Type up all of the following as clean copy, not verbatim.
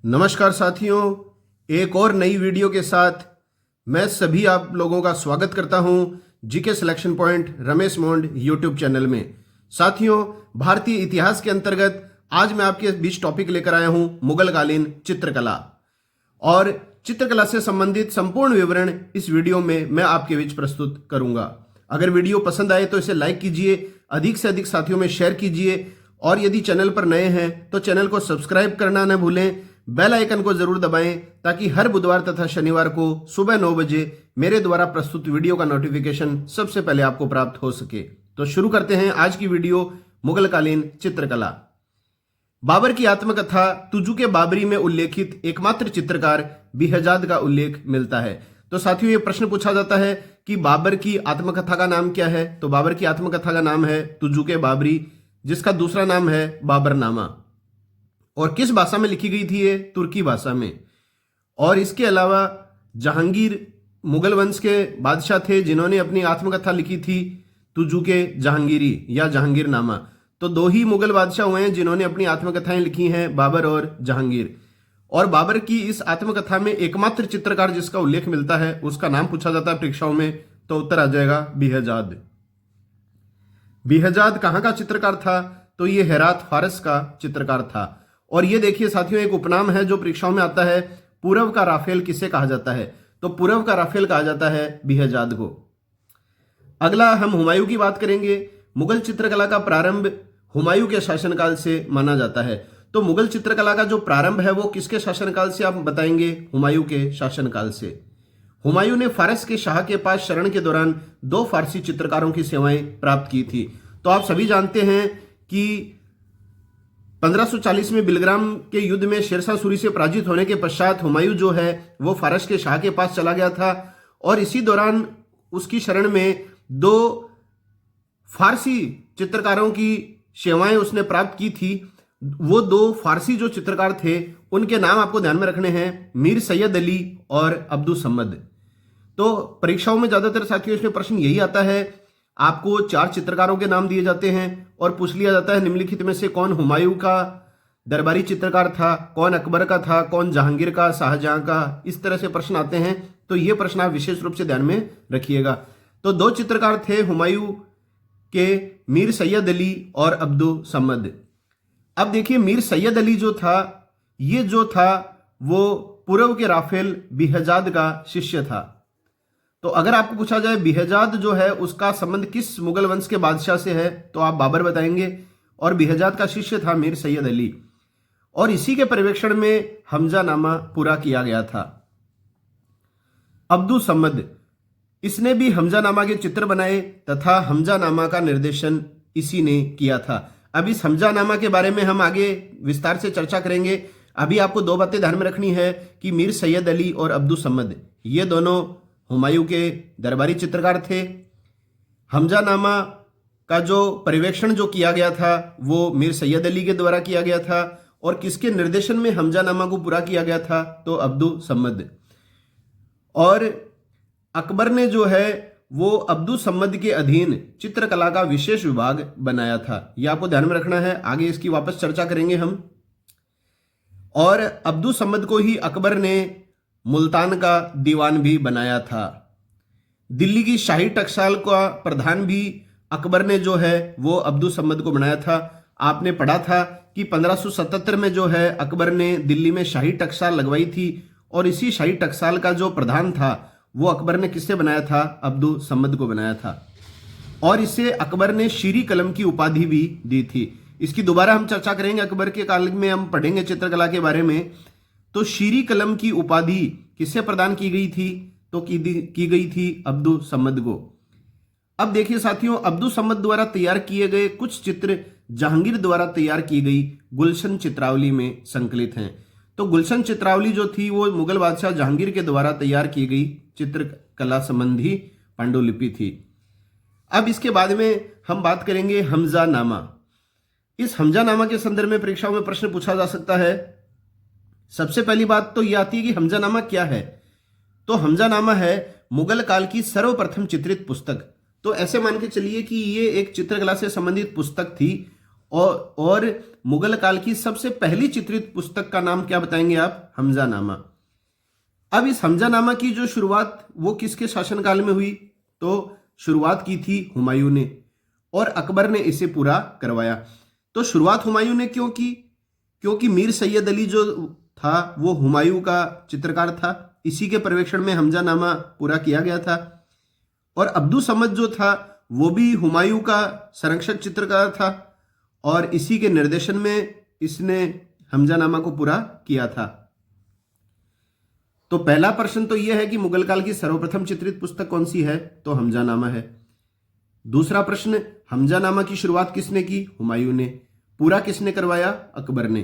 नमस्कार साथियों, एक और नई वीडियो के साथ मैं सभी आप लोगों का स्वागत करता हूं जीके सिलेक्शन पॉइंट रमेश मोंड यूट्यूब चैनल में। साथियों, भारतीय इतिहास के अंतर्गत आज मैं आपके बीच टॉपिक लेकर आया हूं मुगलकालीन चित्रकला, और चित्रकला से संबंधित संपूर्ण विवरण इस वीडियो में मैं आपके बीच प्रस्तुत करूंगा। अगर वीडियो पसंद आए तो इसे लाइक कीजिए, अधिक से अधिक साथियों में शेयर कीजिए, और यदि चैनल पर नए हैं तो चैनल को सब्सक्राइब करना न भूलें। बेल आइकन को जरूर दबाएं ताकि हर बुधवार तथा शनिवार को सुबह 9 बजे मेरे द्वारा प्रस्तुत वीडियो का नोटिफिकेशन सबसे पहले आपको प्राप्त हो सके। तो शुरू करते हैं आज की वीडियो, मुगलकालीन चित्रकला। बाबर की आत्मकथा तुजुके बाबरी में उल्लेखित एकमात्र चित्रकार बिहजाद का उल्लेख मिलता है। तो साथियों, ये प्रश्न पूछा जाता है कि बाबर की आत्मकथा का नाम क्या है। तो बाबर की आत्मकथा का नाम है तुजुके बाबरी, जिसका दूसरा नाम है बाबरनामा। और किस भाषा में लिखी गई थी? ये तुर्की भाषा में। और इसके अलावा जहांगीर मुगल वंश के बादशाह थे जिन्होंने अपनी आत्मकथा लिखी थी तुजुके जहांगीरी या जहांगीरनामा। तो दो ही मुगल बादशाह हुए हैं जिन्होंने अपनी आत्मकथाएं लिखी हैं, बाबर और जहांगीर। और बाबर की इस आत्मकथा में एकमात्र चित्रकार जिसका उल्लेख मिलता है उसका नाम पूछा जाता है परीक्षाओं में, तो उत्तर आ जाएगा बिहजाद। बिहजाद कहां का चित्रकार था? तो ये हेरात फारस का चित्रकार था। और ये देखिए साथियों, एक उपनाम है जो परीक्षाओं में आता है, पूर्व का राफेल किसे कहा जाता है? तो पूर्व का राफेल कहा जाता है बिहजाद को। अगला हम हुमायूं की बात करेंगे। मुगल चित्रकला का प्रारंभ हुमायूं के शासनकाल से माना जाता है। तो मुगल चित्रकला का जो प्रारंभ है वो किसके शासनकाल से आप बताएंगे? हुमायूं के शासनकाल से। हुमायूं ने फारस के शाह के पास शरण के दौरान 2 फारसी चित्रकारों की सेवाएं प्राप्त की थी। तो आप सभी जानते हैं कि 1540 में बिलग्राम के युद्ध में शेरशाह सूरी से पराजित होने के पश्चात हुमायूं जो है वो फारस के शाह के पास चला गया था, और इसी दौरान उसकी शरण में 2 फारसी चित्रकारों की सेवाएं उसने प्राप्त की थी। वो 2 फारसी जो चित्रकार थे उनके नाम आपको ध्यान में रखने हैं, मीर सैयद अली और अब्दुल समद। तो परीक्षाओं में ज्यादातर साथियों इसमें प्रश्न यही आता है, आपको 4 चित्रकारों के नाम दिए जाते हैं और पूछ लिया जाता है निम्नलिखित में से कौन हुमायूं का दरबारी चित्रकार था, कौन अकबर का था, कौन जहांगीर का, शाहजहां का। इस तरह से प्रश्न आते हैं, तो ये प्रश्न आप विशेष रूप से ध्यान में रखिएगा। तो 2 चित्रकार थे हुमायूं के, मीर सैयद अली और अब्दुल समद। अब देखिए, मीर सैयद अली जो था, ये जो था वो पूर्व के राफेल बिहजाद का शिष्य था। तो अगर आपको पूछा जाए बिहजाद जो है उसका संबंध किस मुगल वंश के बादशाह से है, तो आप बाबर बताएंगे, और बिहजाद का शिष्य था मीर सैयद अली। और इसी के पर्यवेक्षण में हमजानामा पूरा किया गया था। अब्दुल समद, इसने भी हमजानामा के चित्र बनाए तथा हमजानामा का निर्देशन इसी ने किया था। अब इस हमजानामा के बारे में हम आगे विस्तार से चर्चा करेंगे। अभी आपको 2 बातें ध्यान में रखनी है कि मीर सैयद अली और अब्दुल समद ये दोनों हुमायूं के दरबारी चित्रकार थे। हमजानामा का जो पर्यवेक्षण जो किया गया था वो मीर सैयद अली के द्वारा किया गया था, और किसके निर्देशन में हमजानामा को पूरा किया गया था? तो अब्दुल समद। और अकबर ने जो है वो अब्दुल समद के अधीन चित्रकला का विशेष विभाग बनाया था। यह आपको ध्यान में रखना है, आगे इसकी वापस चर्चा करेंगे हम। और अब्दुल समद को ही अकबर ने मुल्तान का दीवान भी बनाया था। दिल्ली की शाही टकसाल का प्रधान भी अकबर ने जो है वो अब्दुल समद को बनाया था। आपने पढ़ा था कि 1577 में जो है अकबर ने दिल्ली में शाही टकसाल लगवाई थी, और इसी शाही टकसाल का जो प्रधान था वो अकबर ने किससे बनाया था? अब्दुल समद को बनाया था। और इसे अकबर ने शीरी कलम की उपाधि भी दी थी। इसकी दोबारा हम चर्चा करेंगे, अकबर के काल में हम पढ़ेंगे चित्रकला के बारे में। तो शीरी कलम की उपाधि किसे प्रदान की गई थी? तो की गई थी अब्दुल समद को। अब देखिए साथियों, अब्दुल समद द्वारा तैयार किए गए कुछ चित्र जहांगीर द्वारा तैयार की गई गुलशन चित्रावली में संकलित हैं। तो गुलशन चित्रावली जो थी वो मुगल बादशाह जहांगीर के द्वारा तैयार की गई चित्रकला संबंधी पांडुलिपि थी। अब इसके बाद में हम बात करेंगे हमजानामा। इस हमजानामा के संदर्भ में परीक्षाओं में प्रश्न पूछा जा सकता है। सबसे पहली बात तो यह आती है कि हमजानामा क्या है? तो हमजानामा है मुगल काल की सर्वप्रथम चित्रित पुस्तक। तो ऐसे मान के चलिए कि ये एक चित्रकला से संबंधित पुस्तक थी, और मुगल काल की सबसे पहली चित्रित पुस्तक का नाम क्या बताएंगे आप? हमजानामा। अब इस हमजानामा की जो शुरुआत वो किसके शासनकाल में हुई? तो शुरुआत की थी हुमायूं ने, और अकबर ने इसे पूरा करवाया। तो शुरुआत हुमायूं ने क्यों की? क्योंकि मीर सैयद अली जो था वो हुमायूं का चित्रकार था, इसी के पर्यवेक्षण में हमजानामा पूरा किया गया था। और अब्दुस समद जो था वो भी हुमायूं का संरक्षक चित्रकार था, और इसी के निर्देशन में इसने हमजानामा को पूरा किया था। तो पहला प्रश्न तो यह है कि मुगल काल की सर्वप्रथम चित्रित पुस्तक कौन सी है? तो हमजानामा है। दूसरा प्रश्न, हमजानामा की शुरुआत किसने की? हुमायूं ने। पूरा किसने करवाया? अकबर ने।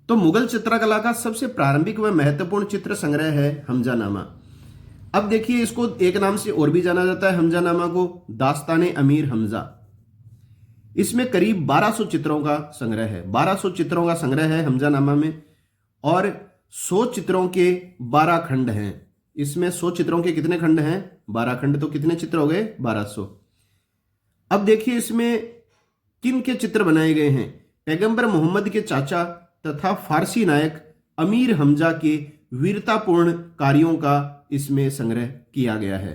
तो मुगल चित्रकला का सबसे प्रारंभिक व महत्वपूर्ण चित्र संग्रह है हमजानामा। अब देखिए, इसको एक नाम से और भी जाना जाता है हमजानामा को, दास्ताने अमीर हमजा। इसमें करीब 1200 चित्रों का संग्रह है। 1200 चित्रों का संग्रह है हमजानामा में, और 100 चित्रों के 12 खंड हैं। इसमें 100 चित्रों के कितने खंड हैं? 12 खंड। तो कितने चित्र हो गए? 1200। अब देखिए इसमें किन के चित्र बनाए गए हैं? पैगंबर मोहम्मद के चाचा तथा फारसी नायक अमीर हमजा के वीरतापूर्ण कार्यों का इसमें संग्रह किया गया है।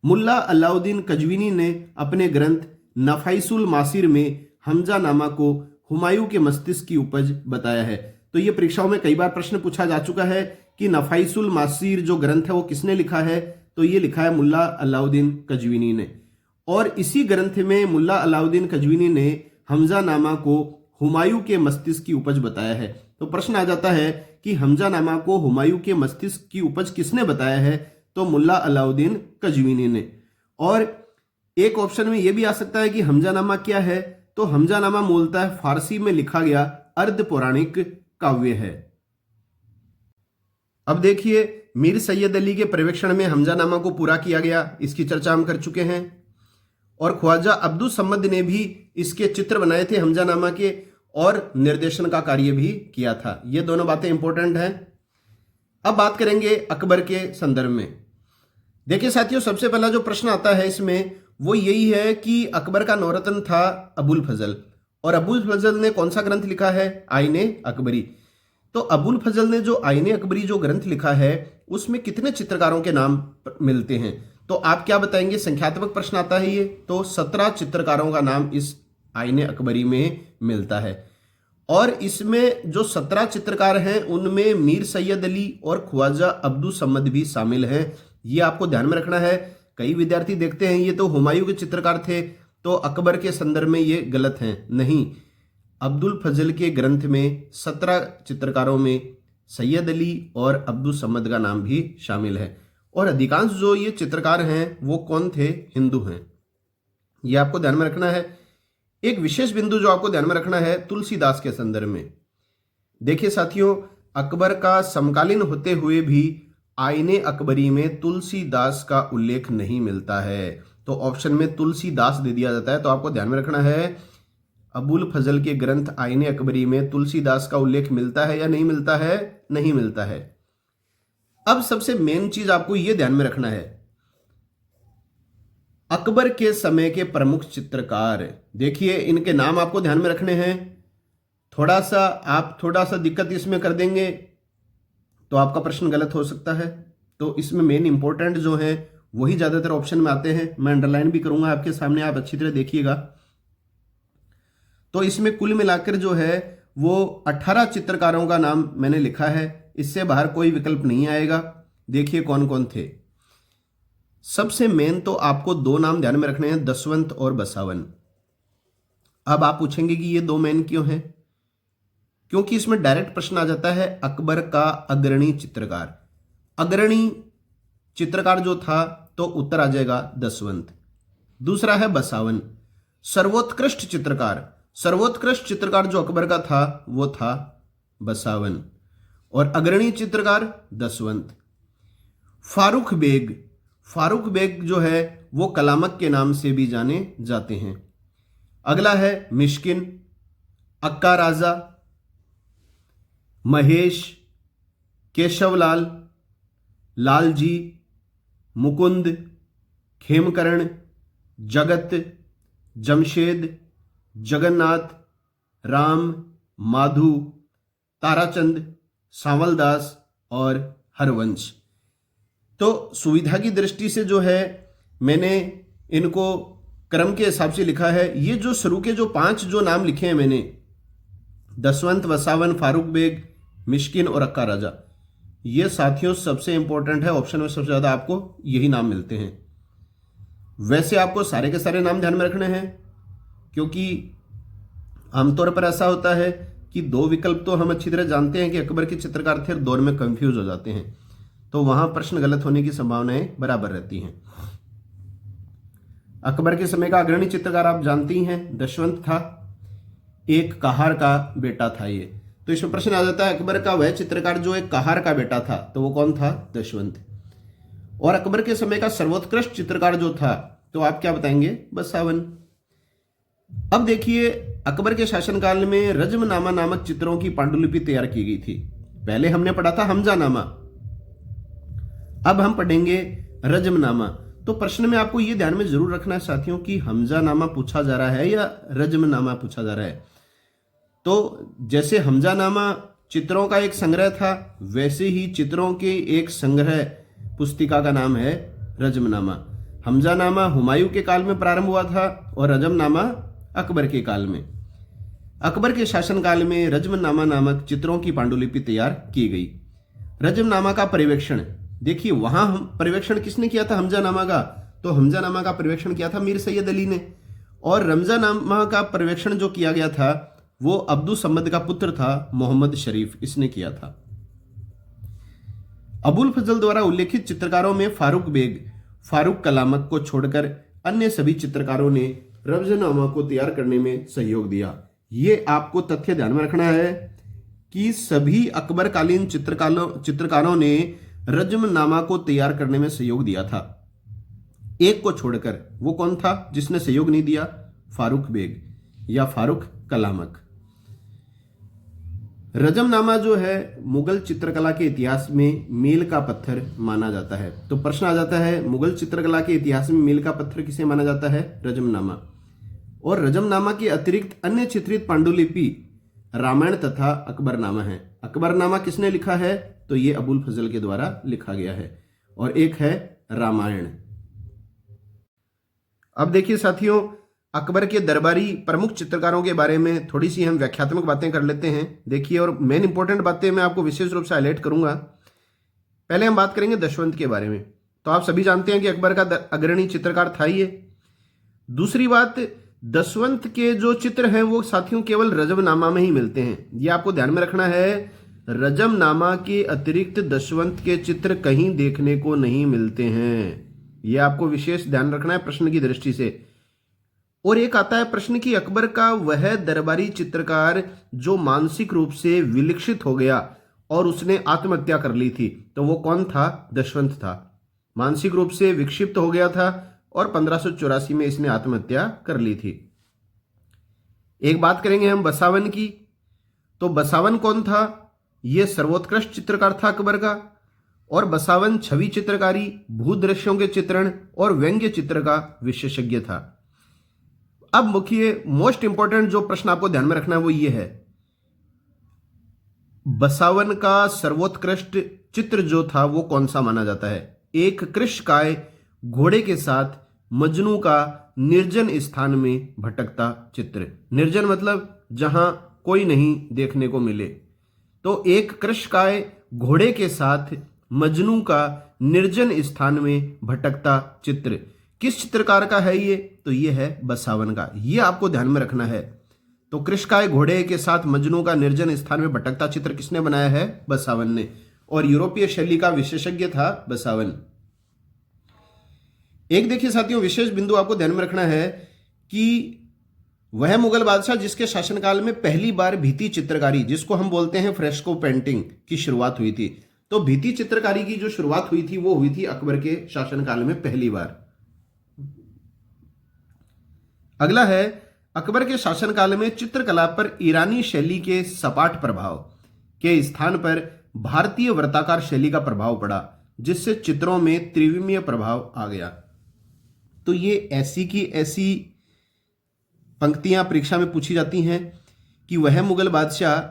मुल्ला अलाउद्दीन कजवीनी ने अपने ग्रंथ नफाइसुल मासिर में हमजानामा को हुमायूं के मस्तिष्क की उपज बताया है। तो ये परीक्षाओं में कई बार प्रश्न पूछा जा चुका है कि नफाइसुल मासिर जो ग्रंथ है वो किसने लिखा है? तो ये लिखा है मुल्ला अलाउद्दीन कजवीनी ने, और इसी ग्रंथ में मुल्ला अलाउद्दीन कजवीनी ने हमजानामा को हुमायूं के मस्तिष्क की उपज बताया है। तो प्रश्न आ जाता है कि हमजानामा को हुमायूं के मस्तिष्क की उपज किसने बताया है? तो मुल्ला अलाउद्दीन कजवीनी ने। और एक ऑप्शन में यह भी आ सकता है कि हमजानामा क्या है? तो हमजानामा मूलतः फारसी में लिखा गया अर्ध पौराणिक काव्य है। अब देखिए, मीर सैयद अली के पर्यवेक्षण में हमजानामा को पूरा किया गया, इसकी चर्चा हम कर चुके हैं। और ख्वाजा अब्दुस समद ने भी इसके चित्र बनाए थे हमजानामा के, और निर्देशन का कार्य भी किया था। ये दोनों बातें इंपॉर्टेंट हैं। अब बात करेंगे अकबर के संदर्भ में। देखिए साथियों, सबसे पहला जो प्रश्न आता है इसमें वो यही है कि अकबर का नौरत्न था अबुल फजल, और अबुल फजल ने कौन सा ग्रंथ लिखा है? आईने अकबरी। तो अबुल फजल ने जो आईने अकबरी जो ग्रंथ लिखा है उसमें कितने चित्रकारों के नाम मिलते हैं? तो आप क्या बताएंगे? संख्यात्मक प्रश्न आता है ये। तो 17 चित्रकारों का नाम इस आईने अकबरी में मिलता है, और इसमें जो 17 चित्रकार हैं उनमें मीर सैयद अली और ख्वाजा अब्दुस समद भी शामिल हैं। ये आपको ध्यान में रखना है। कई विद्यार्थी देखते हैं ये तो हुमायूं के चित्रकार थे, तो अकबर के संदर्भ में ये गलत हैं। नहीं, अब्दुल फजल के ग्रंथ में 17 चित्रकारों में सैयद अली और अब्दुस समद का नाम भी शामिल है, और अधिकांश जो ये चित्रकार हैं वो कौन थे? हिंदू हैं। ये आपको ध्यान में रखना है। एक विशेष बिंदु जो आपको ध्यान में रखना है तुलसीदास के संदर्भ में। देखिए साथियों, अकबर का समकालीन होते हुए भी आईने अकबरी में तुलसीदास का उल्लेख नहीं मिलता है। तो ऑप्शन में तुलसीदास दे दिया जाता है। तो आपको ध्यान में रखना है, अबुल फजल के ग्रंथ आईने अकबरी में तुलसीदास का उल्लेख मिलता है या नहीं मिलता है? नहीं मिलता है। अब सबसे मेन चीज आपको यह ध्यान में रखना है, अकबर के समय के प्रमुख चित्रकार। देखिए, इनके नाम आपको ध्यान में रखने हैं। थोड़ा सा दिक्कत इसमें कर देंगे तो आपका प्रश्न गलत हो सकता है। तो इसमें मेन इंपॉर्टेंट जो है वही ज्यादातर ऑप्शन में आते हैं। मैं अंडरलाइन भी करूंगा आपके सामने, आप अच्छी तरह देखिएगा। तो इसमें कुल मिलाकर जो है वो 18 चित्रकारों का नाम मैंने लिखा है, इससे बाहर कोई विकल्प नहीं आएगा। देखिए कौन कौन थे। सबसे मेन तो आपको 2 नाम ध्यान में रखने हैं, दसवंत और बसावन। अब आप पूछेंगे कि ये 2 मेन क्यों हैं? क्योंकि इसमें डायरेक्ट प्रश्न आ जाता है अकबर का अग्रणी चित्रकार। अग्रणी चित्रकार जो था तो उत्तर आ जाएगा दसवंत। दूसरा है बसावन, सर्वोत्कृष्ट चित्रकार। सर्वोत्कृष्ट चित्रकार जो अकबर का था वो था बसावन, और अग्रणी चित्रकार दसवंत। फारूक बेग, फारूक बेग जो है वो कलामक के नाम से भी जाने जाते हैं। अगला है मिश्किन, अक्का राजा, महेश, केशवलाल, लालजी, मुकुंद, खेमकरण, जगत, जमशेद, जगन्नाथ, राम, माधु, ताराचंद, सांवलदास और हरवंश। तो सुविधा की दृष्टि से जो है मैंने इनको क्रम के हिसाब से लिखा है। ये जो शुरू के जो 5 जो नाम लिखे हैं मैंने, दशवंत, वसावन, फारूक बेग, मिश्किन और अक्का राजा, ये साथियों सबसे इंपॉर्टेंट है। ऑप्शन में सबसे ज्यादा आपको यही नाम मिलते हैं। वैसे आपको सारे के सारे नाम ध्यान में रखने हैं, क्योंकि आमतौर पर ऐसा होता है कि 2 विकल्प तो हम अच्छी तरह जानते हैं कि अकबर के चित्रकार थे और दौर में कंफ्यूज हो जाते हैं, तो वहां प्रश्न गलत होने की संभावनाएं बराबर रहती हैं। अकबर के समय का अग्रणी चित्रकार आप जानते ही हैं, दशवंत था। एक कहार का बेटा था ये। तो इसमें प्रश्न आ जाता है अकबर का वह चित्रकार जो एक कहार का बेटा था, तो वो कौन था? दशवंत। और अकबर के समय का सर्वोत्कृष्ट चित्रकार जो था, तो आप क्या बताएंगे? बसावन। अब देखिए, अकबर के शासनकाल में रजमनामा नामक चित्रों की पांडुलिपि तैयार की गई थी। पहले हमने पढ़ा था हमजानामा, अब हम पढ़ेंगे रजमनामा। तो प्रश्न में आपको यह ध्यान में जरूर रखना है साथियों कि हमजानामा पूछा जा रहा है या रजमनामा पूछा जा रहा है। तो जैसे हमजानामा चित्रों का एक संग्रह था, वैसे ही चित्रों के एक संग्रह पुस्तिका का नाम है रजमनामा। हमजानामा हुमायूं के काल में प्रारंभ हुआ था और रजमनामा अकबर के काल में। अकबर के शासनकाल में रजमनामा नामक चित्रों की पांडुलिपि तैयार की गई। रजमनामा का पर्यवेक्षण देखिए, वहां पर्यवेक्षण किसने किया था हमजानामा का? तो हमजानामा का पर्यवेक्षण किया था मीर सैयद अली ने। और रमजानामा का पर्यवेक्षण जो किया गया था वो अब्दुल सम्मद का पुत्र था मोहम्मद शरीफ, इसने किया था। अबुल फजल द्वारा उल्लेखित चित्रकारों में फारूक बेग, फारूक कलामत को छोड़कर अन्य सभी चित्रकारों ने रमजानामा को तैयार करने में सहयोग दिया। ये आपको तथ्य ध्यान में रखना है कि सभी अकबरकालीन चित्रकारों ने रजमनामा को तैयार करने में सहयोग दिया था, एक को छोड़कर। वो कौन था जिसने सहयोग नहीं दिया? फारूक बेग या फारूक कलामत। रजमनामा जो है मुगल चित्रकला के इतिहास में मील का पत्थर माना जाता है। तो प्रश्न आ जाता है, मुगल चित्रकला के इतिहास में मील का पत्थर किसे माना जाता है? रजमनामा। और रजमनामा के अतिरिक्त अन्य चित्रित पांडुलिपि रामायण तथा अकबरनामा है। अकबरनामा किसने लिखा है? तो ये अबुल फजल के द्वारा लिखा गया है। और एक है रामायण। अब देखिए साथियों, अकबर के दरबारी प्रमुख चित्रकारों के बारे में थोड़ी सी हम व्याख्यात्मक बातें कर लेते हैं। देखिए, और मेन इंपॉर्टेंट बातें मैं आपको विशेष रूप से हाईलाइट करूंगा। पहले हम बात करेंगे दशवंत के बारे में। तो आप सभी जानते हैं कि अकबर का अग्रणी चित्रकार था ये। दूसरी बात, दशवंत के जो चित्र हैं वो साथियों केवल रजमनामा में ही मिलते हैं। ये आपको ध्यान में रखना है, रजमनामा के अतिरिक्त दशवंत के चित्र कहीं देखने को नहीं मिलते हैं। ये आपको विशेष ध्यान रखना है प्रश्न की दृष्टि से। और एक आता है प्रश्न कि अकबर का वह दरबारी चित्रकार जो मानसिक रूप से विलक्षित हो गया और उसने आत्महत्या कर ली थी, तो वो कौन था? दशवंत था। मानसिक रूप से विक्षिप्त हो गया था और 1584 में इसने आत्महत्या कर ली थी। एक बात करेंगे हम बसावन की। तो बसावन कौन था? यह सर्वोत्कृष्ट चित्रकार था अकबर का। और बसावन छवि चित्रकारी, भूदृश्यों के चित्रण और व्यंग्य चित्र का विशेषज्ञ था। अब मुख्य मोस्ट इंपॉर्टेंट जो प्रश्न आपको ध्यान में रखना है वो ये है, बसावन का सर्वोत्कृष्ट चित्र जो था वो कौन सा माना जाता है? एक कृष्णकाय घोड़े के साथ मजनू का निर्जन स्थान में भटकता चित्र। निर्जन मतलब जहां कोई नहीं देखने को मिले। तो एक कृष्णकाय घोड़े के साथ मजनू का निर्जन स्थान में भटकता चित्र किस चित्रकार का है ये? तो ये है बसावन का। ये आपको ध्यान में रखना है। तो कृष्णकाय घोड़े के साथ मजनू का निर्जन स्थान में भटकता चित्र किसने बनाया है? बसावन ने। और यूरोपीय शैली का विशेषज्ञ था बसावन। एक देखिए साथियों, विशेष बिंदु आपको ध्यान में रखना है कि वह मुगल बादशाह जिसके शासनकाल में पहली बार भित्ति चित्रकारी, जिसको हम बोलते हैं फ्रेस्को पेंटिंग, की शुरुआत हुई थी। तो भित्ति चित्रकारी की जो शुरुआत हुई थी वो हुई थी अकबर के शासनकाल में पहली बार। अगला है, अकबर के शासनकाल में चित्रकला पर ईरानी शैली के सपाट प्रभाव के स्थान पर भारतीय वृत्ताकार शैली का प्रभाव पड़ा, जिससे चित्रों में त्रिविमीय प्रभाव आ गया। तो ये ऐसी की ऐसी पंक्तियां परीक्षा में पूछी जाती हैं कि वह मुगल बादशाह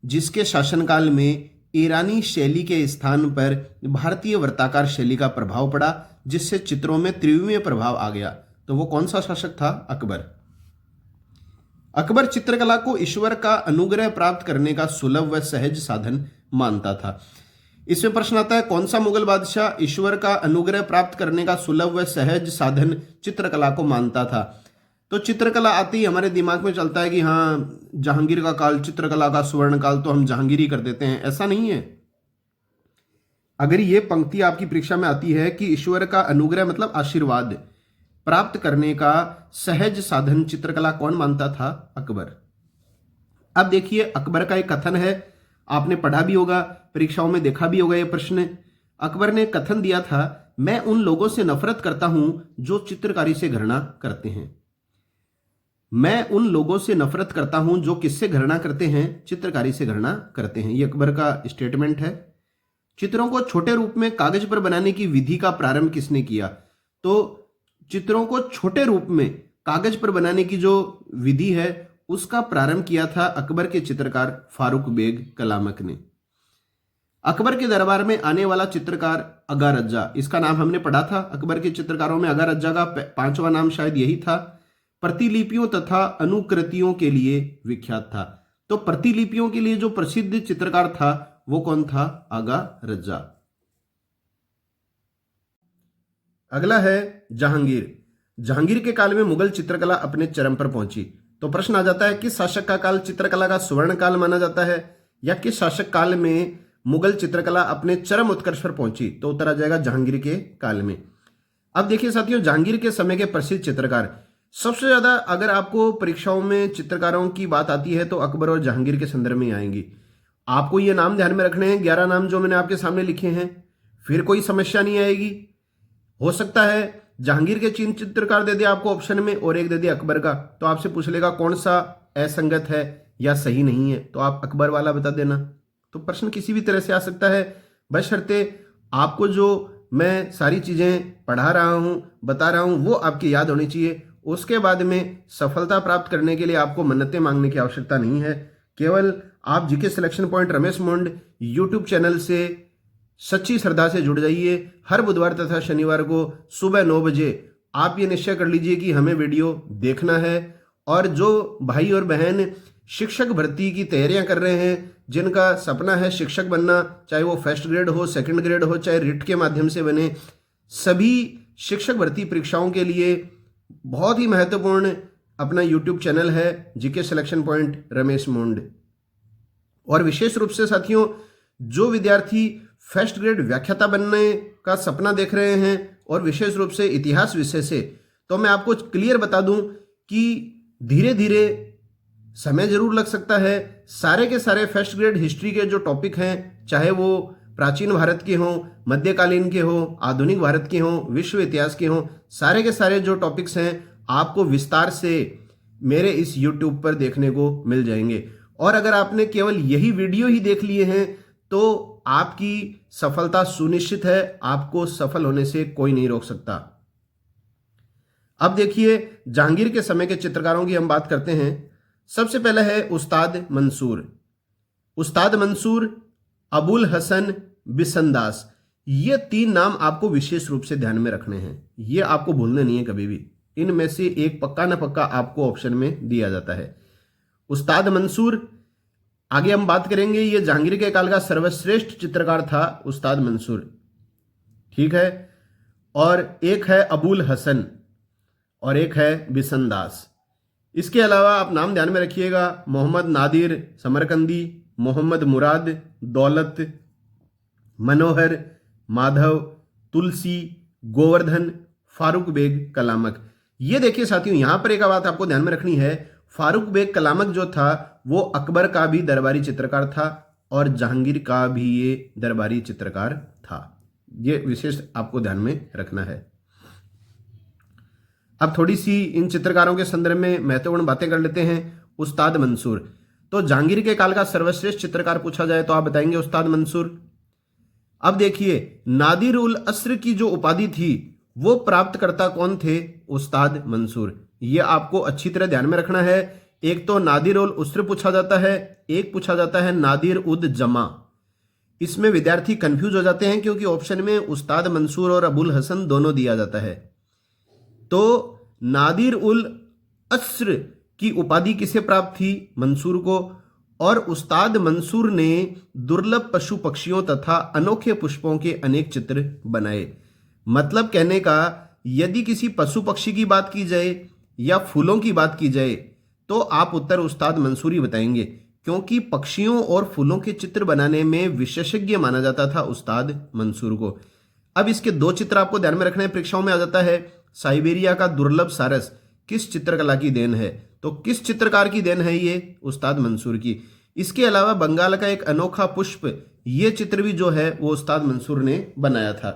जिसके शासनकाल में ईरानी शैली के स्थान पर भारतीय वर्ताकार शैली का प्रभाव पड़ा, जिससे चित्रों में त्रिविमीय प्रभाव आ गया, तो वो कौन सा शासक था? अकबर। अकबर चित्रकला को ईश्वर का अनुग्रह प्राप्त करने का सुलभ व सहज साधन मानता था। इसमें प्रश्न आता है, कौन सा मुगल बादशाह ईश्वर का अनुग्रह प्राप्त करने का सुलभ व सहज साधन चित्रकला को मानता था? तो चित्रकला आते ही हमारे दिमाग में चलता है कि हाँ, जहांगीर का काल चित्रकला का स्वर्ण काल, तो हम जहांगीर ही कर देते हैं। ऐसा नहीं है। अगर ये पंक्ति आपकी परीक्षा में आती है कि ईश्वर का अनुग्रह मतलब आशीर्वाद प्राप्त करने का सहज साधन चित्रकला कौन मानता था? अकबर। अब देखिए, अकबर का एक कथन है, आपने पढ़ा भी होगा, परीक्षाओं में देखा भी होगा ये प्रश्न। अकबर ने कथन दिया था, मैं उन लोगों से नफरत करता हूं जो चित्रकारी से घृणा करते हैं। मैं उन लोगों से नफरत करता हूं जो किससे घृणा करते हैं? चित्रकारी से घृणा करते हैं। ये अकबर का स्टेटमेंट है। चित्रों को छोटे रूप में कागज पर बनाने की विधि का प्रारंभ किसने किया? तो चित्रों को छोटे रूप में कागज पर बनाने की जो विधि है उसका प्रारंभ किया था अकबर के चित्रकार फारूक बेग कलामक ने। अकबर के दरबार में आने वाला चित्रकार अगा रज्जा, इसका नाम हमने पढ़ा था। अकबर के चित्रकारों में अगा रज्जा का 5वां नाम शायद यही था। प्रतिलिपियों तथा अनुकृतियों के लिए विख्यात था। तो प्रतिलिपियों के लिए जो प्रसिद्ध चित्रकार था वो कौन था? अगा रज्जा। अगला है जहांगीर। जहांगीर के काल में मुगल चित्रकला अपने चरम पर पहुंची। तो प्रश्न आ जाता है, किस शासक का काल चित्रकला का स्वर्ण काल माना जाता है, या किस शासक काल में मुगल चित्रकला अपने चरम उत्कर्ष पर पहुंची? तो उत्तर आ जाएगा जहांगीर के काल में। अब देखिए साथियों, जहांगीर के समय के प्रसिद्ध चित्रकार, सबसे ज्यादा अगर आपको परीक्षाओं में चित्रकारों की बात आती है तो अकबर और जहांगीर के संदर्भ में आएंगी। आपको ये नाम ध्यान में रखने हैं, 11 नाम जो मैंने आपके सामने लिखे हैं, फिर कोई समस्या नहीं आएगी। हो सकता है जहांगीर के 3 चित्रकार दे दे आपको ऑप्शन में और एक दे दे अकबर का, तो आपसे पूछ लेगा कौन सा असंगत है या सही नहीं है, तो आप अकबर वाला बता देना। तो प्रश्न किसी भी तरह से आ सकता है, बशर्ते आपको जो मैं सारी चीजें पढ़ा रहा हूं, बता रहा हूं, वो आपकी याद होनी चाहिए। उसके बाद में सफलता प्राप्त करने के लिए आपको मन्नतें मांगने की आवश्यकता नहीं है। केवल आप जीके सिलेक्शन पॉइंट रमेश मुंड यूट्यूब चैनल से सच्ची श्रद्धा से जुड़ जाइए। हर बुधवार तथा शनिवार को सुबह 9 बजे आप ये निश्चय कर लीजिए कि हमें वीडियो देखना है। और जो भाई और बहन शिक्षक भर्ती की तैयारियां कर रहे हैं, जिनका सपना है शिक्षक बनना, चाहे वो फर्स्ट ग्रेड हो, सेकंड ग्रेड हो, चाहे रिट के माध्यम से बने, सभी शिक्षक भर्ती परीक्षाओं के लिए बहुत ही महत्वपूर्ण अपना यूट्यूब चैनल है जीके सिलेक्शन पॉइंट रमेश मुंड। और विशेष रूप से साथियों, जो विद्यार्थी फर्स्ट ग्रेड व्याख्याता बनने का सपना देख रहे हैं और विशेष रूप से इतिहास विषय से, तो मैं आपको क्लियर बता दूं कि धीरे धीरे समय जरूर लग सकता है। सारे के सारे फर्स्ट ग्रेड हिस्ट्री के जो टॉपिक हैं, चाहे वो प्राचीन भारत के हों, मध्यकालीन के हों, आधुनिक भारत के हों, विश्व इतिहास के हों, सारे के सारे जो टॉपिक्स हैं आपको विस्तार से मेरे इस यूट्यूब पर देखने को मिल जाएंगे। और अगर आपने केवल यही वीडियो ही देख लिए हैं तो आपकी सफलता सुनिश्चित है, आपको सफल होने से कोई नहीं रोक सकता। अब देखिए, जहांगीर के समय के चित्रकारों की हम बात करते हैं। सबसे पहले है उस्ताद मंसूर। उस्ताद मंसूर, अबुल हसन बिसंदास, ये 3 नाम आपको विशेष रूप से ध्यान में रखने हैं। ये आपको भूलने नहीं है कभी भी। इनमें से एक पक्का ना पक्का आपको ऑप्शन में दिया जाता है। उस्ताद मंसूर, आगे हम बात करेंगे, ये जहांगीर के काल का सर्वश्रेष्ठ चित्रकार था उस्ताद मंसूर, ठीक है। और एक है अबुल हसन और एक है बिसंदास। इसके अलावा आप नाम ध्यान में रखिएगा, मोहम्मद नादिर समरकंदी, मोहम्मद मुराद, दौलत, मनोहर, माधव, तुलसी, गोवर्धन, फारूक बेग कलामक। ये देखिए साथियों, यहां पर एक बात आपको ध्यान में रखनी है, फारूक बेग कलामक जो था वो अकबर का भी दरबारी चित्रकार था और जहांगीर का भी ये दरबारी चित्रकार था। ये विशेष आपको ध्यान में रखना है। अब थोड़ी सी इन चित्रकारों के संदर्भ में महत्वपूर्ण बातें कर लेते हैं। उस्ताद मंसूर, तो जहांगीर के काल का सर्वश्रेष्ठ चित्रकार पूछा जाए तो आप बताएंगे उस्ताद मंसूर। अब देखिए, नादिर उल अस्र की जो उपाधि थी वो प्राप्तकर्ता कौन थे? उस्ताद मंसूर। ये आपको अच्छी तरह ध्यान में रखना है। एक तो नादिर उल उसर पूछा जाता है, एक पूछा जाता है नादिर उद जमा। इसमें विद्यार्थी कंफ्यूज हो जाते हैं क्योंकि ऑप्शन में उस्ताद मंसूर और अबुल हसन दोनों दिया जाता है। तो नादिर उल अस्र की उपाधि किसे प्राप्त थी? मंसूर को। और उस्ताद मंसूर ने दुर्लभ पशु पक्षियों तथा अनोखे पुष्पों के अनेक चित्र बनाए। मतलब कहने का, यदि किसी पशु पक्षी की बात की जाए या फूलों की बात की जाए तो आप उत्तर उस्ताद मंसूर ही बताएंगे, क्योंकि पक्षियों और फूलों के चित्र बनाने में विशेषज्ञ माना जाता था उस्ताद मंसूर को। अब इसके दो चित्र आपको ध्यान में रखना है, परीक्षाओं में आ जाता है। साइबेरिया का दुर्लभ सारस किस चित्रकला की देन है? तो किस चित्रकार की देन है? ये उस्ताद मंसूर की। इसके अलावा बंगाल का एक अनोखा पुष्प, ये चित्र भी जो है वो उस्ताद मंसूर ने बनाया था।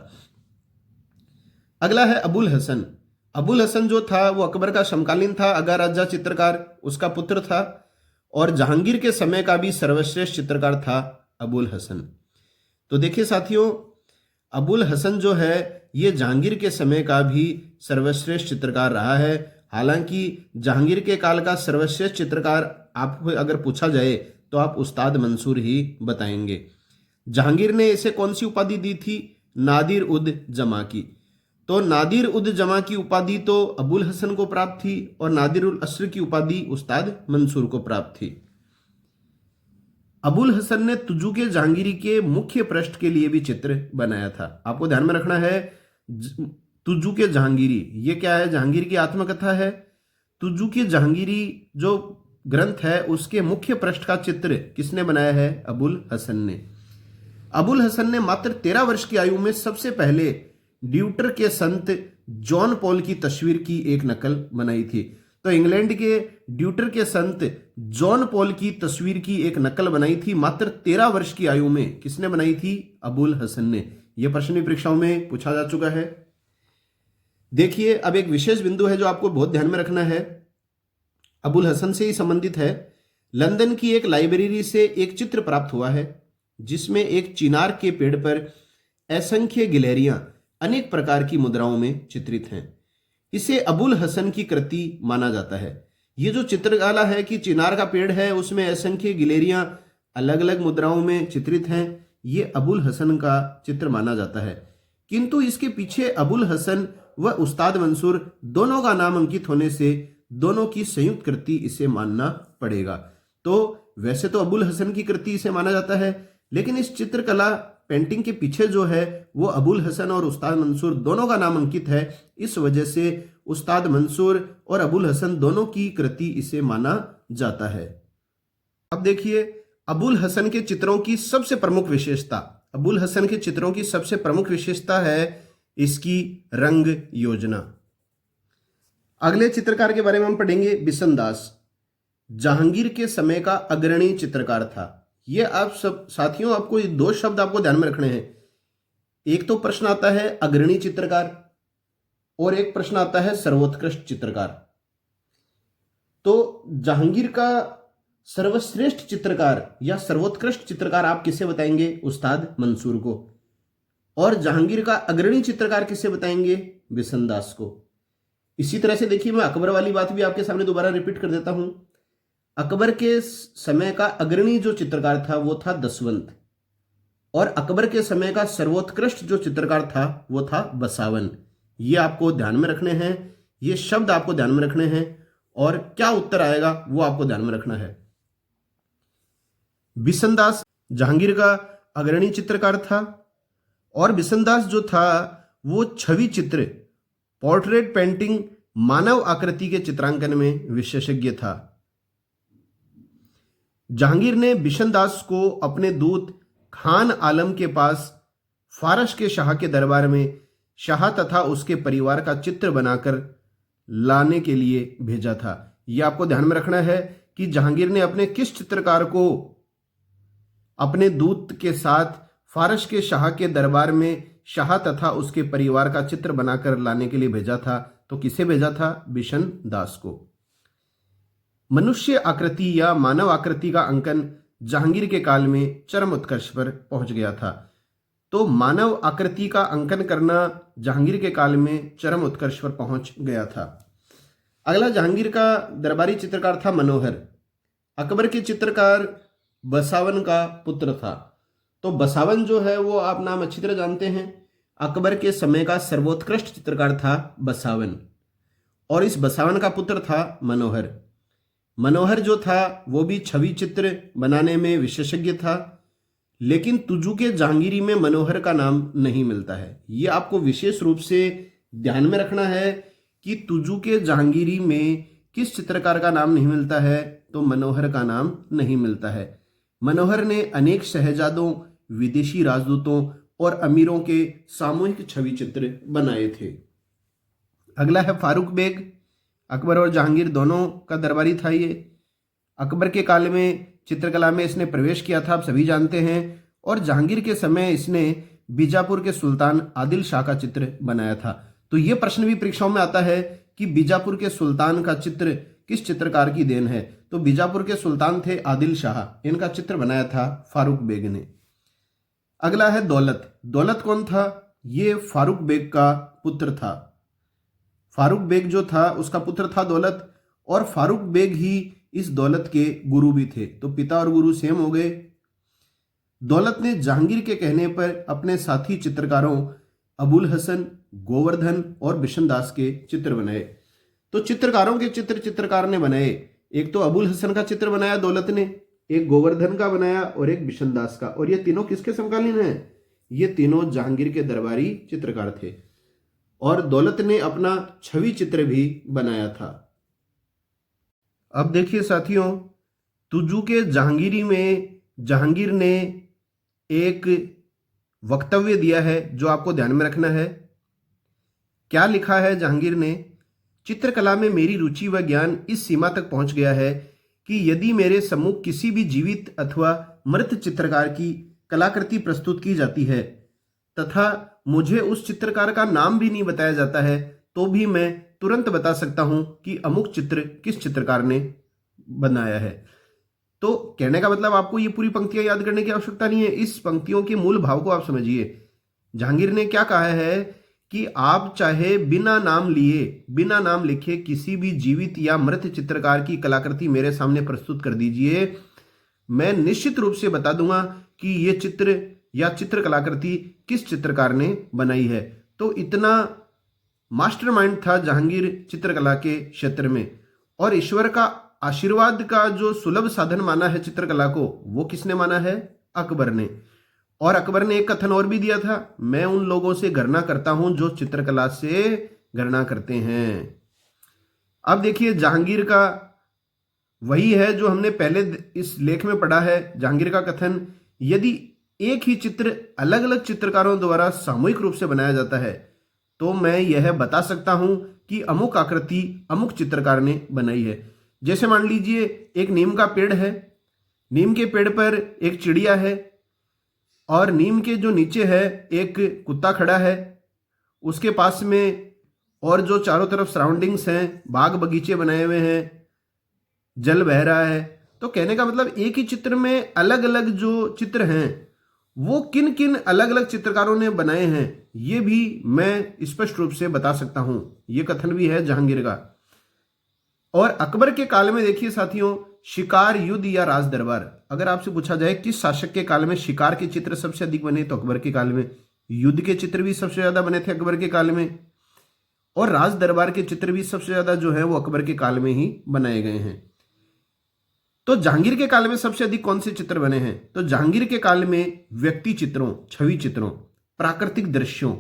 अगला है अबुल हसन। अबुल हसन जो था वो अकबर का समकालीन था, अगाराजा चित्रकार उसका पुत्र था और जहांगीर के समय का भी सर्वश्रेष्ठ चित्रकार था अबुल हसन। तो देखिए साथियों, अबुल हसन जो है ये जहांगीर के समय का भी सर्वश्रेष्ठ चित्रकार रहा है। हालांकि जहांगीर के काल का सर्वश्रेष्ठ चित्रकार आपको अगर पूछा जाए तो आप उस्ताद मंसूर ही बताएंगे। जहांगीर ने इसे कौन सी उपाधि दी थी? नादिर उद जमा की। तो नादिर उद जमा की उपाधि तो अबुल हसन को प्राप्त थी और नादिर उल अस्र की उपाधि उस्ताद मंसूर को प्राप्त थी। अबुल हसन ने तुजुके जहांगीरी के मुख्य पृष्ठ के लिए भी चित्र बनाया था। आपको ध्यान में रखना है, तुजुके जहांगीरी ये क्या है? जहांगीर की आत्मकथा है। तुजुके जहांगीरी जो ग्रंथ है उसके मुख्य पृष्ठ का चित्र किसने बनाया है? अबुल हसन ने। अबुल हसन ने मात्र 13 वर्ष की आयु में सबसे पहले ड्यूटर के संत जॉन पॉल की तस्वीर की एक नकल बनाई थी। तो इंग्लैंड के ड्यूटर के संत जॉन पॉल की तस्वीर की एक नकल बनाई थी मात्र 13 वर्ष की आयु में। किसने बनाई थी? अबुल हसन ने। यह प्रश्न भी परीक्षाओं में पूछा जा चुका है। देखिए, अब एक विशेष बिंदु है जो आपको बहुत ध्यान में रखना है, अबुल हसन से ही संबंधित है। लंदन की एक लाइब्रेरी से एक चित्र प्राप्त हुआ है जिसमें एक चिनार के पेड़ पर असंख्य गिलहरियां अनेक प्रकार की मुद्राओं में चित्रित हैं। इसे अबुल हसन की कृति माना जाता है। ये जो चित्रकला है कि चिनार का पेड़ है उसमें असंख्य गिलहरियां अलग अलग मुद्राओं में चित्रित हैं, ये अबुल हसन का चित्र माना जाता है। किंतु इसके पीछे अबुल हसन व उस्ताद मंसूर दोनों का नाम अंकित होने से दोनों की संयुक्त कृति इसे मानना पड़ेगा। तो वैसे तो अबुल हसन की कृति इसे माना जाता है, लेकिन इस चित्रकला पेंटिंग के पीछे जो है वो अबुल हसन और उस्ताद मंसूर दोनों का नाम अंकित है। इस वजह से उस्ताद मंसूर और अबुल हसन दोनों की कृति इसे माना जाता है। अब देखिए, अबुल हसन के चित्रों की सबसे प्रमुख विशेषता, अबुल हसन के चित्रों की सबसे प्रमुख विशेषता है इसकी रंग योजना। अगले चित्रकार के बारे में हम पढ़ेंगे, बिशनदास। जहांगीर के समय का अग्रणी चित्रकार था। ये आप सब साथियों, आपको ये दो शब्द आपको ध्यान में रखने हैं। एक तो प्रश्न आता है अग्रणी चित्रकार और एक प्रश्न आता है सर्वोत्कृष्ट चित्रकार। तो जहांगीर का सर्वश्रेष्ठ चित्रकार या सर्वोत्कृष्ट चित्रकार आप किसे बताएंगे? उस्ताद मंसूर को। और जहांगीर का अग्रणी चित्रकार किसे बताएंगे? बिशनदास को। इसी तरह से देखिए, मैं अकबर वाली बात भी आपके सामने दोबारा रिपीट कर देता हूं। अकबर के समय का अग्रणी जो चित्रकार था वो था दसवंत, और अकबर के समय का सर्वोत्कृष्ट जो चित्रकार था वो था बसावन। ये आपको ध्यान में रखने हैं, ये शब्द आपको ध्यान में रखने हैं, और क्या उत्तर आएगा वो आपको ध्यान में रखना है। बिशनदास जहांगीर का अग्रणी चित्रकार था, और बिशनदास जो था वो छवि चित्र, पोर्ट्रेट पेंटिंग, मानव आकृति के चित्रांकन में विशेषज्ञ था। जहांगीर ने बिशनदास को अपने दूत खान आलम के पास फारस के शाह के दरबार में शाह तथा उसके परिवार का चित्र बनाकर लाने के लिए भेजा था। यह आपको ध्यान में रखना है कि जहांगीर ने अपने किस चित्रकार को अपने दूत के साथ फारस के शाह के दरबार में शाह तथा उसके परिवार का चित्र बनाकर लाने के लिए भेजा था। तो किसे भेजा था? बिशनदास को। मनुष्य आकृति या मानव आकृति का अंकन जहांगीर के काल में चरम उत्कर्ष पर पहुंच गया था। तो मानव आकृति का अंकन करना जहांगीर के काल में चरम उत्कर्ष पर पहुंच गया था। अगला जहांगीर का दरबारी चित्रकार था मनोहर। अकबर के चित्रकार बसावन का पुत्र था। तो बसावन जो है वो आप नाम अच्छी तरह जानते हैं, अकबर के समय का सर्वोत्कृष्ट चित्रकार था बसावन, और इस बसावन का पुत्र था मनोहर। मनोहर जो था वो भी छवि चित्र बनाने में विशेषज्ञ था, लेकिन तुजू के जहांगीरी में मनोहर का नाम नहीं मिलता है। ये आपको विशेष रूप से ध्यान में रखना है कि तुजू के जहांगीरी में किस चित्रकार का नाम नहीं मिलता है, तो मनोहर का नाम नहीं मिलता है। मनोहर ने अनेक शहजादों, विदेशी राजदूतों और अमीरों के सामूहिक छवि चित्र बनाए थे। अगला है फारूक बेग। अकबर और जहांगीर दोनों का दरबारी था ये। अकबर के काल में चित्रकला में इसने प्रवेश किया था, आप सभी जानते हैं, और जहांगीर के समय इसने बीजापुर के सुल्तान आदिल शाह का चित्र बनाया था। तो ये प्रश्न भी परीक्षाओं में आता है कि बीजापुर के सुल्तान का चित्र किस चित्रकार की देन है, तो बीजापुर के सुल्तान थे आदिल शाह, इनका चित्र बनाया था फारूक बेग ने। अगला है दौलत। दौलत कौन था? ये फारूक बेग का पुत्र था। फारूक बेग जो था उसका पुत्र था दौलत, और फारूक बेग ही इस दौलत के गुरु भी थे। तो पिता और गुरु सेम हो गए। दौलत ने जहांगीर के कहने पर अपने साथी चित्रकारों अबुल हसन, गोवर्धन और बिशनदास के चित्र बनाए। तो चित्रकारों के चित्र चित्रकार ने बनाए। एक तो अबुल हसन का चित्र बनाया दौलत ने, एक गोवर्धन का बनाया और एक बिशनदास का। और ये तीनों किसके समकालीन हैं? ये तीनों जहांगीर के दरबारी चित्रकार थे। और दौलत ने अपना छवि चित्र भी बनाया था। अब देखिए साथियों, तुजू के जहांगीरी में जहांगीर ने एक वक्तव्य दिया है जो आपको ध्यान में रखना है। क्या लिखा है जहांगीर ने? चित्रकला में मेरी रुचि व ज्ञान इस सीमा तक पहुंच गया है कि यदि मेरे सम्मुख किसी भी जीवित अथवा मृत चित्रकार की कलाकृति प्रस्तुत की जाती है तथा मुझे उस चित्रकार का नाम भी नहीं बताया जाता है, तो भी मैं तुरंत बता सकता हूं कि अमुक चित्र किस चित्रकार ने बनाया है। तो कहने का मतलब आपको ये पूरी पंक्तियां याद करने की आवश्यकता नहीं है, इस पंक्तियों के मूल भाव को आप समझिए। जहांगीर ने क्या कहा है कि आप चाहे बिना नाम लिए, बिना नाम लिखे किसी भी जीवित या मृत चित्रकार की कलाकृति मेरे सामने प्रस्तुत कर दीजिए, मैं निश्चित रूप से बता दूंगा कि यह चित्र या चित्र कलाकृति किस चित्रकार ने बनाई है। तो इतना मास्टरमाइंड था जहांगीर चित्रकला के क्षेत्र में। और ईश्वर का आशीर्वाद का जो सुलभ साधन माना है चित्रकला को, वो किसने माना है? अकबर ने। और अकबर ने एक कथन और भी दिया था, मैं उन लोगों से घृणा करता हूं जो चित्रकला से घृणा करते हैं। अब देखिए जहांगीर का वही है जो हमने पहले इस लेख में पढ़ा है। जहांगीर का कथन, यदि एक ही चित्र अलग अलग चित्रकारों द्वारा सामूहिक रूप से बनाया जाता है तो मैं यह बता सकता हूं कि अमुक आकृति अमुक चित्रकार ने बनाई है। जैसे मान लीजिए एक नीम का पेड़ है, नीम के पेड़ पर एक चिड़िया है और नीम के जो नीचे है एक कुत्ता खड़ा है, उसके पास में और जो चारों तरफ सराउंडिंग्स हैं, बाग बगीचे बनाए हुए हैं, जल बह रहा है। तो कहने का मतलब एक ही चित्र में अलग अलग जो चित्र हैं वो किन किन अलग अलग चित्रकारों ने बनाए हैं, ये भी मैं स्पष्ट रूप से बता सकता हूं। ये कथन भी है जहांगीर का। और अकबर के काल में देखिए साथियों, शिकार, युद्ध या राज दरबार, अगर आपसे पूछा जाए किस शासक के काल में शिकार के चित्र सबसे अधिक बने, तो अकबर के काल में। युद्ध के चित्र भी सबसे ज्यादा बने थे अकबर के काल में, और राज दरबार के चित्र भी सबसे ज्यादा जो है वो अकबर के काल में ही बनाए गए हैं। तो जहांगीर के काल में सबसे अधिक कौन से चित्र बने हैं? तो जहांगीर के काल में व्यक्ति चित्रों, छवि चित्रों, प्राकृतिक दृश्यों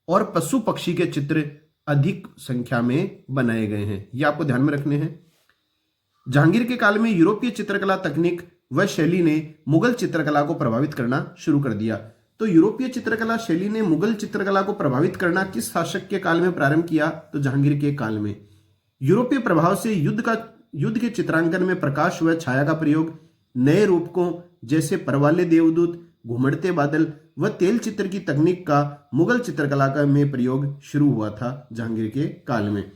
और पशु पक्षी के चित्र अधिक संख्या में बनाए गए हैं। ये आपको ध्यान में रखने हैं। जहांगीर के काल में यूरोपीय चित्रकला तकनीक व शैली ने मुगल चित्रकला को प्रभावित करना शुरू कर दिया। तो यूरोपीय चित्रकला शैली ने मुगल चित्रकला को प्रभावित करना किस शासक के काल में प्रारंभ किया? तो जहांगीर के काल में। यूरोपीय प्रभाव से युद्ध के चित्रांकन में प्रकाश व छाया का प्रयोग, नए रूपकों जैसे परवाले देवदूत, घुमड़ते बादल व तेल चित्र की तकनीक का मुगल चित्रकला का में प्रयोग शुरू हुआ था जहांगीर के काल में।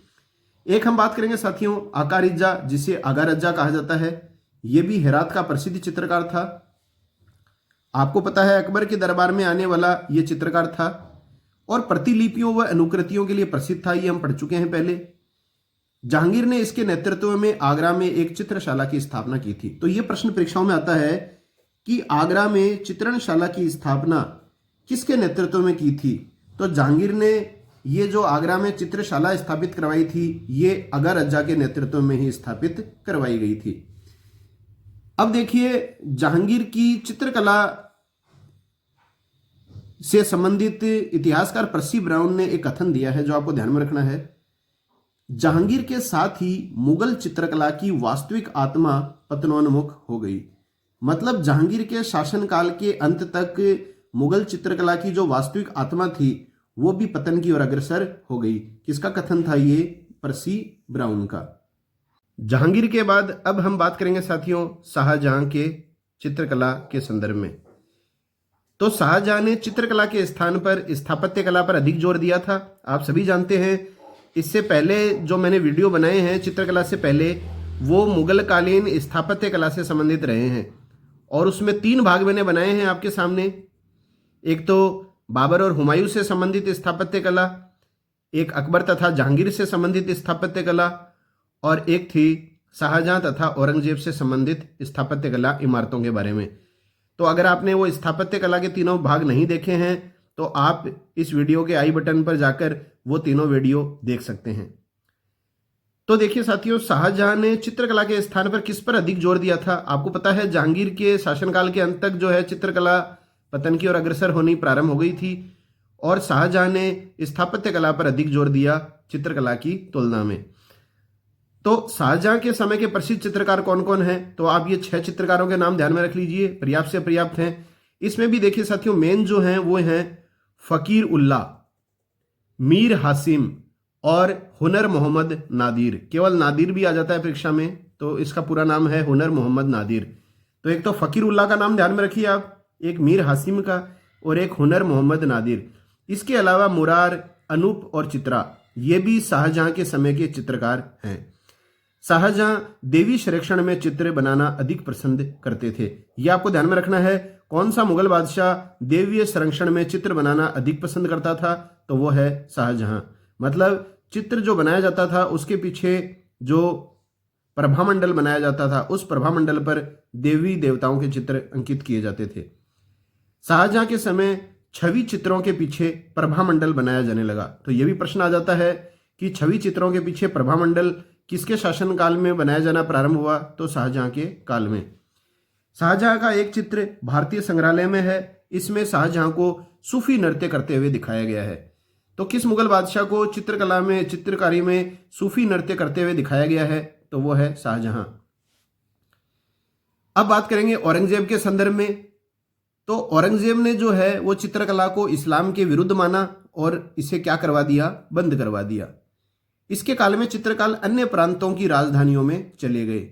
एक हम बात करेंगे साथियों आका रिज़ा, जिसे आगा रज्जा कहा जाता है। यह भी हेरात का प्रसिद्ध चित्रकार था। आपको पता है अकबर के दरबार में आने वाला यह चित्रकार था और प्रतिलिपियों व अनुकृतियों के लिए प्रसिद्ध था। ये हम पढ़ चुके हैं पहले। जहांगीर ने इसके नेतृत्व में आगरा में एक चित्रशाला की स्थापना की थी। तो यह प्रश्न परीक्षाओं में आता है कि आगरा में चित्रणशाला की स्थापना किसके नेतृत्व में की थी। तो जहांगीर ने ये जो आगरा में चित्रशाला स्थापित करवाई थी, ये अगा रज्जा के नेतृत्व में ही स्थापित करवाई गई थी। अब देखिए, जहांगीर की चित्रकला से संबंधित इतिहासकार पर्सी ब्राउन ने एक कथन दिया है जो आपको ध्यान में रखना है। जहांगीर के साथ ही मुगल चित्रकला की वास्तविक आत्मा पतनोन्मुख हो गई। मतलब जहांगीर के शासनकाल के अंत तक मुगल चित्रकला की जो वास्तविक आत्मा थी वो भी पतन की ओर अग्रसर हो गई। किसका कथन था ये? पर्सी ब्राउन का। जहांगीर के बाद अब हम बात करेंगे साथियों शाहजहां के चित्रकला के संदर्भ में। तो शाहजहां ने चित्रकला के स्थान पर स्थापत्य कला पर अधिक जोर दिया था। आप सभी जानते हैं, इससे पहले जो मैंने वीडियो बनाए हैं चित्रकला से पहले, वो मुगल कालीन स्थापत्य कला से संबंधित रहे हैं और उसमें 3 भाग मैंने बनाए हैं आपके सामने। एक तो बाबर और हुमायूं से संबंधित स्थापत्य कला, एक अकबर तथा जहांगीर से संबंधित स्थापत्य कला, और एक थी शाहजहां तथा औरंगजेब से संबंधित स्थापत्य कला इमारतों के बारे में। तो अगर आपने वो स्थापत्य कला के तीनों भाग नहीं देखे हैं तो आप इस वीडियो के आई बटन पर जाकर वो तीनों वीडियो देख सकते हैं। तो देखिए साथियों, शाहजहां ने चित्रकला के स्थान पर किस पर अधिक जोर दिया था? आपको पता है जहांगीर के शासनकाल के अंत तक जो है चित्रकला पतन की ओर अग्रसर होनी प्रारंभ हो गई थी और शाहजहां ने स्थापत्य कला पर अधिक जोर दिया चित्रकला की तुलना में। तो शाहजहां के समय के प्रसिद्ध चित्रकार कौन कौन हैं? तो आप ये 6 चित्रकारों के नाम ध्यान में रख लीजिए, पर्याप्त से पर्याप्त हैं। इसमें भी देखिए साथियों, मेन जो हैं वो हैं फकीर उल्लाह, मीर हासिम और हुनर मोहम्मद नादिर। केवल नादिर भी आ जाता है परीक्षा में, तो इसका पूरा नाम है हुनर मोहम्मद नादिर। तो एक तो फकीर उल्लाह का नाम ध्यान में रखिए आप, एक मीर हासिम का और एक हुनर मोहम्मद नादिर। इसके अलावा मुरार, अनूप और चित्रा, ये भी शाहजहां के समय के चित्रकार हैं। शाहजहां देवी संरक्षण में चित्र बनाना अधिक पसंद करते थे। यह आपको ध्यान में रखना है। कौन सा मुगल बादशाह देवीय संरक्षण में चित्र बनाना अधिक पसंद करता था? तो वो है शाहजहां। मतलब चित्र जो बनाया जाता था उसके पीछे जो प्रभामंडल बनाया जाता था, उस प्रभामंडल पर देवी देवताओं के चित्र अंकित किए जाते थे। शाहजहां के समय छवि चित्रों के पीछे प्रभामंडल बनाया जाने लगा। तो यह भी प्रश्न आ जाता है कि छवि चित्रों के पीछे प्रभामंडल किसके शासनकाल में बनाया जाना प्रारंभ हुआ? तो शाहजहां के काल में। शाहजहां का एक चित्र भारतीय संग्रहालय में है। इसमें शाहजहां को सूफी नृत्य करते हुए दिखाया गया है। तो किस मुगल बादशाह को चित्रकला में, चित्रकारी में सूफी नृत्य करते हुए दिखाया गया है? तो वो है शाहजहां। अब बात करेंगे औरंगजेब के संदर्भ में। तो औरंगजेब ने जो है वो चित्रकला को इस्लाम के विरुद्ध माना और इसे क्या करवा दिया? बंद करवा दिया। इसके काल में चित्रकार अन्य प्रांतों की राजधानियों में चले गए।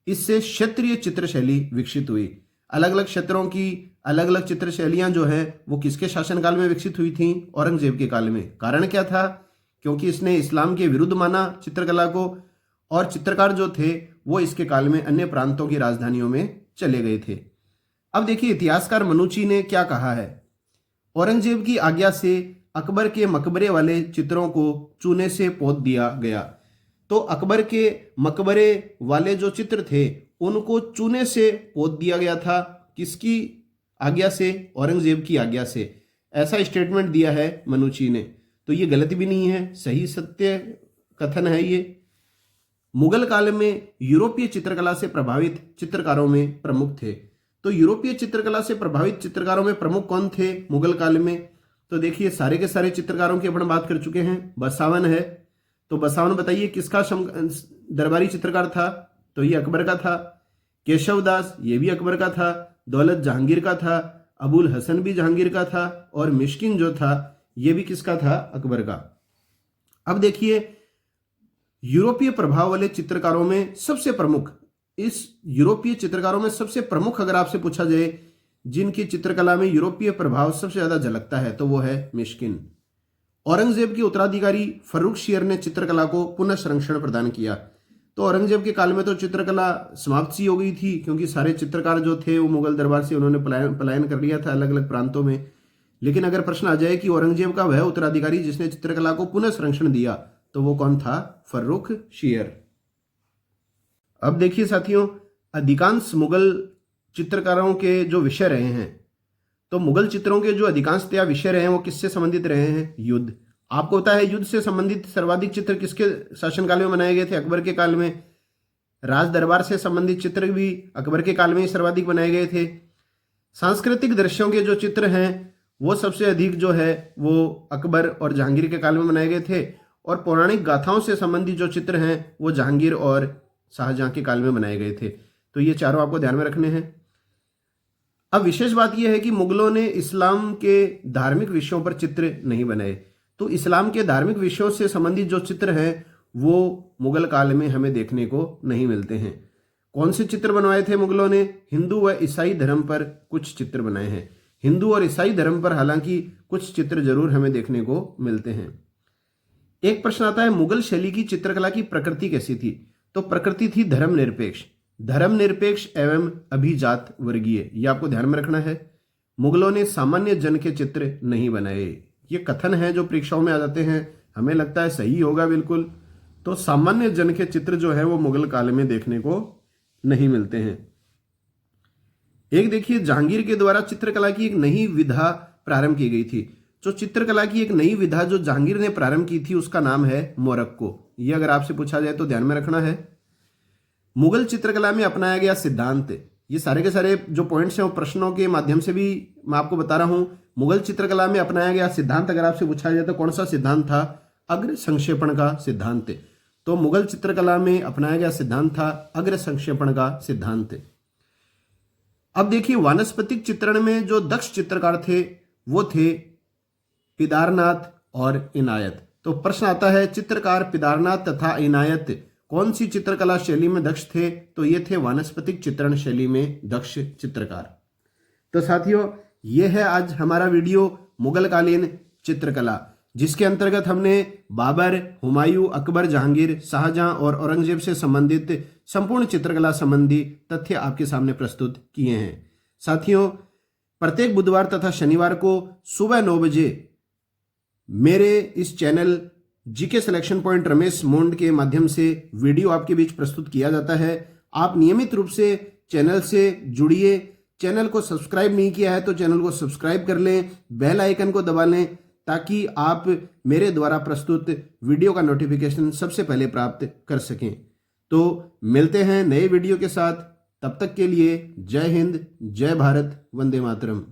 इससे क्षेत्रीय चित्रशैली विकसित हुई। अलग अलग क्षेत्रों की अलग अलग चित्रशैलियां जो है वो किसके शासनकाल में विकसित हुई थी? औरंगजेब के काल में। कारण क्या था? क्योंकि इसने इस्लाम के विरुद्ध माना चित्रकला को, और चित्रकार जो थे वो इसके काल में अन्य प्रांतों की राजधानियों में चले गए थे। अब देखिए इतिहासकार मनुची ने क्या कहा है। औरंगजेब की आज्ञा से अकबर के मकबरे वाले चित्रों को चूने से पोत दिया गया। तो अकबर के मकबरे वाले जो चित्र थे उनको चूने से पोत दिया गया था। किसकी आज्ञा से? औरंगजेब की आज्ञा से। ऐसा स्टेटमेंट दिया है मनुची ने। तो ये गलत भी नहीं है, सही सत्य कथन है ये। मुगल काल में यूरोपीय चित्रकला से प्रभावित चित्रकारों में प्रमुख थे। तो यूरोपीय चित्रकला से प्रभावित चित्रकारों में प्रमुख कौन थे मुगल काल में? तो देखिए सारे के सारे चित्रकारों की अपन बात कर चुके हैं। बसावन है, तो बसावन बताइए किसका दरबारी चित्रकार था? तो ये अकबर का था। केशव दास, ये भी अकबर का था। दौलत जहांगीर का था। अबुल हसन भी जहांगीर का था। और मिश्किन जो था ये भी किसका था? अकबर का। अब देखिए यूरोपीय प्रभाव वाले चित्रकारों में सबसे प्रमुख, इस यूरोपीय चित्रकारों में सबसे प्रमुख अगर आपसे पूछा जाए जिनकी चित्रकला में यूरोपीय प्रभाव सबसे ज्यादा झलकता है तो वो है मिश्किन। औरंगजेब के उत्तराधिकारी फर्रुख शेर ने चित्रकला को पुनः संरक्षण प्रदान किया। तो औरंगजेब के काल में तो चित्रकला समाप्त सी हो गई थी, क्योंकि सारे चित्रकार जो थे वो मुगल दरबार से उन्होंने पलायन कर लिया था अलग अलग प्रांतों में। लेकिन अगर प्रश्न आ जाए कि औरंगजेब का वह उत्तराधिकारी जिसने चित्रकला को पुनः संरक्षण दिया, तो वो कौन था? फर्रुख शेर। अब देखिए साथियों, अधिकांश मुगल चित्रकारों के जो विषय रहे हैं, तो मुगल चित्रों के जो अधिकांशतया विषय रहे हैं वो किससे संबंधित रहे हैं? युद्ध। आपको पता है युद्ध से संबंधित सर्वाधिक चित्र किसके शासनकाल में बनाए गए थे? अकबर के काल में। राज दरबार से संबंधित चित्र भी अकबर के काल में ही सर्वाधिक बनाए गए थे। सांस्कृतिक दृश्यों के जो चित्र हैं वो सबसे अधिक जो है वो अकबर और जहांगीर के काल में बनाए गए थे, और पौराणिक गाथाओं से संबंधित जो चित्र हैं वो जहांगीर और शाहजहां के काल में बनाए गए थे। तो ये चारों आपको ध्यान में रखने हैं। अब विशेष बात यह है कि मुगलों ने इस्लाम के धार्मिक विषयों पर चित्र नहीं बनाए। तो इस्लाम के धार्मिक विषयों से संबंधित जो चित्र हैं वो मुगल काल में हमें देखने को नहीं मिलते हैं। कौन से चित्र बनवाए थे मुगलों ने? हिंदू व ईसाई धर्म पर कुछ चित्र बनाए हैं। हिंदू और ईसाई धर्म पर हालांकि कुछ चित्र जरूर हमें देखने को मिलते हैं। एक प्रश्न आता है, मुगल शैली की चित्रकला की प्रकृति कैसी थी? तो प्रकृति थी धर्मनिरपेक्ष, धर्मनिरपेक्ष एवं अभिजात वर्गीय। ये आपको ध्यान में रखना है। मुगलों ने सामान्य जन के चित्र नहीं बनाए। ये कथन है जो परीक्षाओं में आ जाते हैं, हमें लगता है सही होगा बिल्कुल। तो सामान्य जन के चित्र जो है वो मुगल काल में देखने को नहीं मिलते हैं। एक देखिए, जहांगीर के द्वारा चित्रकला की एक नई विधा प्रारंभ की गई थी। जो चित्रकला की एक नई विधा जो जहांगीर ने प्रारंभ की थी उसका नाम है मोरक्को। ये अगर आपसे पूछा जाए तो ध्यान में रखना है। मुगल चित्रकला में अपनाया गया सिद्धांत, ये सारे के सारे जो पॉइंट्स हैं वो प्रश्नों के माध्यम से भी मैं आपको बता रहा हूं। मुगल चित्रकला में अपनाया गया सिद्धांत अगर आपसे पूछा जाए तो कौन सा सिद्धांत था? अग्र संक्षेपण का सिद्धांत। तो मुगल चित्रकला में अपनाया गया सिद्धांत था अग्र संक्षेपण का सिद्धांत। अब देखिए, वानस्पतिक चित्रण में जो दक्ष चित्रकार थे वो थे पिदारनाथ और इनायत। तो प्रश्न आता है, चित्रकार पिदारनाथ तथा इनायत कौन सी चित्रकला शैली में दक्ष थे? तो ये थे वानस्पतिक चित्रण शैली में दक्ष चित्रकार। तो साथियों, ये है आज हमारा वीडियो मुगलकालीन चित्रकला, जिसके अंतर्गत हमने बाबर, हुमायूं, अकबर, जहांगीर, शाहजहां और औरंगजेब से संबंधित संपूर्ण चित्रकला संबंधी तथ्य आपके सामने प्रस्तुत किए हैं। साथियों, प्रत्येक बुधवार तथा शनिवार को सुबह 9 बजे मेरे इस channel GK selection point Ramesh Mond के माध्यम से वीडियो आपके बीच प्रस्तुत किया जाता है। आप नियमित रूप से चैनल से जुड़िए। चैनल को सब्सक्राइब नहीं किया है तो चैनल को सब्सक्राइब कर लें, बेल आइकन को दबा लें, ताकि आप मेरे द्वारा प्रस्तुत वीडियो का नोटिफिकेशन सबसे पहले प्राप्त कर सकें। तो मिलते हैं नए वीडियो के साथ, तब तक के लिए जय हिंद, जय भारत, वंदे मातरम।